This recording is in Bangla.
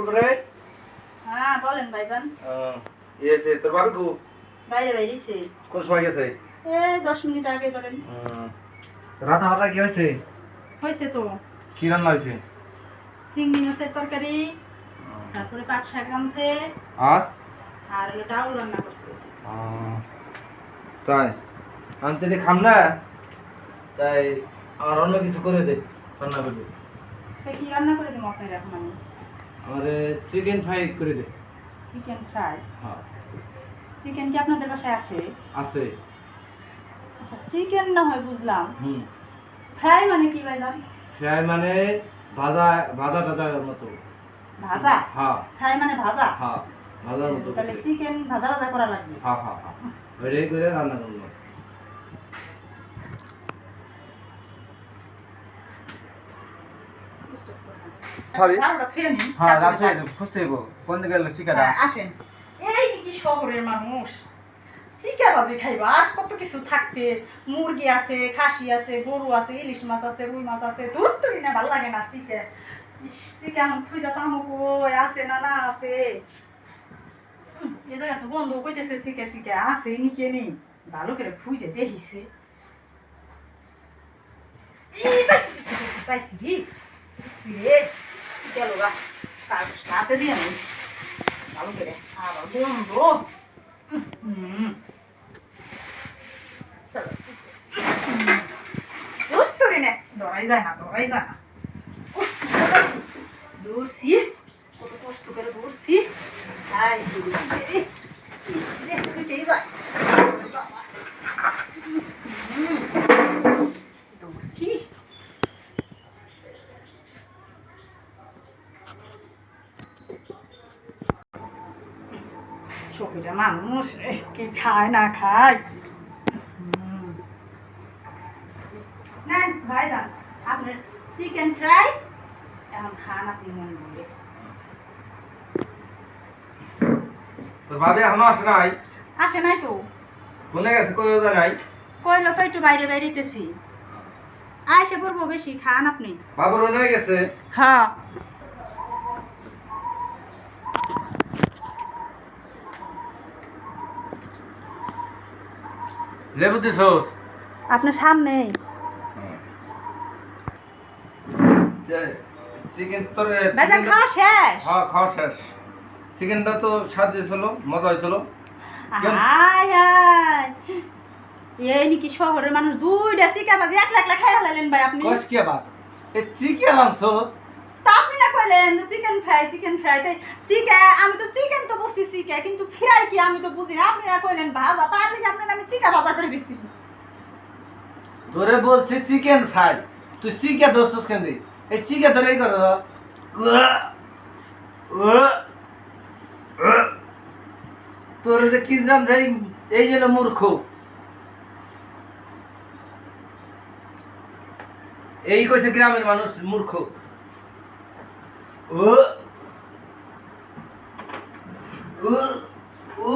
করে হ্যাঁ বলেন ভাইজান। এসে তোর বাবা কো বাইরে বাইরেছে। কোন সময় গেছে? এই 10 মিনিট আগে ধরেন। রান্না বান্না কি হয়েছে? হয়েছে তো। কি রান্না হয়েছে? চিংড়ি মাছের তরকারি, তারপরে পাট শাক রাঁধছে, আর হলো ডাউল রান্না করছে। তাই আমি তো খাম না, তাই আর অন্য কিছু করে দে রান্না করে দে। তাই কি রান্না করে দেবো আপনার এখন আমি? আমারে চিকেন ফ্রাই করে দে। Chicken fry? হ্যাঁ চিকেন কি আপনাদের বাসায় আছে? আছে। আচ্ছা চিকেন না হয় বুঝলাম, হুম। ফ্রাই মানে কি ভাইজান? ফ্রাই মানে ভাজা ভাজা টাজার মতো। ভাজা? হ্যাঁ ফ্রাই মানে ভাজা? হ্যাঁ ভাজার মতো। তাহলে চিকেন ভাজা ভাজা করা লাগবে। হ্যাঁ হ্যাঁ হ্যাঁ ওইটাই করে রান্না করবো। সরি আমরা খেয়ে নিই। হ্যাঁ রাতে খুঁজতে হইব কোন দিকে গেল শিকারা। আসেন। এই কি শহরের মানুষ, চিকা বাজি খাইবা আর কত কিছু থাকতে, মুরগি আছে, খাসি আছে, গরু আছে, ইলিশ মাছ আছে, রুই মাছ আছে, দুধ তুই না ভালো লাগে না চিকা। চিকা এখন খুঁজা পামো কই, আছে না না আছে? এ জায়গা তো বন্ধ কইতেছে চিকা চিকা আছে নিকে নেই, ভালো করে খুঁজে দেখিছে। এই পাইছি রে গেল গা, কাগজ হাতে দিয়ে নেই ভালো করে, আবার বন্ধ। ধরাই যায় না ধরাই যায় না, দৌড়ছি কত কষ্ট করে দৌড়ছি। দৌড়ছি শরীরে মানুষ কি খায় না খায়। নেন ভাইজান আপনার চিকেন ফ্রাই, এখন খান আপনি মন বলে। তোর ভাবি এখনো আসে নাই? আসে নাই তো। বলে গেছে কই ওজা নাই? কইলো তো একটু বাইরে বাইরেতেছি, আইসে পড়বো বেশি, খান আপনি। বাবুর হয়ে গেছে? হ্যাঁ লেবু দিছস? আপনার সামনেই। চিকেন তোর ভাইজান খাওয়া শেষ? হ্যাঁ খাওয়া শেষ। চিকেনটা তো স্বাদ হয়েছিল, মজা হয়েছিল। হায় হায়, এই নাকি শহরের মানুষ দুইটা চিকা বাজি এক লাখ লাখ খাইয়া লাইলেন ভাই আপনি। কস কি আবার এই চিকেন আনছস? তা আপনি না কইলেন চিকেন ফ্রাই তাই চিকা, আমি তো চিকেন তো বলছি চিকা, কিন্তু ফ্রাই কি আমি তো বুঝি না। আপনি না কইলেন ভাজা, তার লিগে আপনার আমি চিকা ভাজা করে দিছি। তোরে বলছি চিকেন ফ্রাই, তুই চিকেন ধরছস কেন? এই চিকেন ধরেই কর। তোর যে কি নাম যাই, এই জন্য মূর্খ। এই কইছে গ্রামের মানুষ মূর্খ। ও ও ও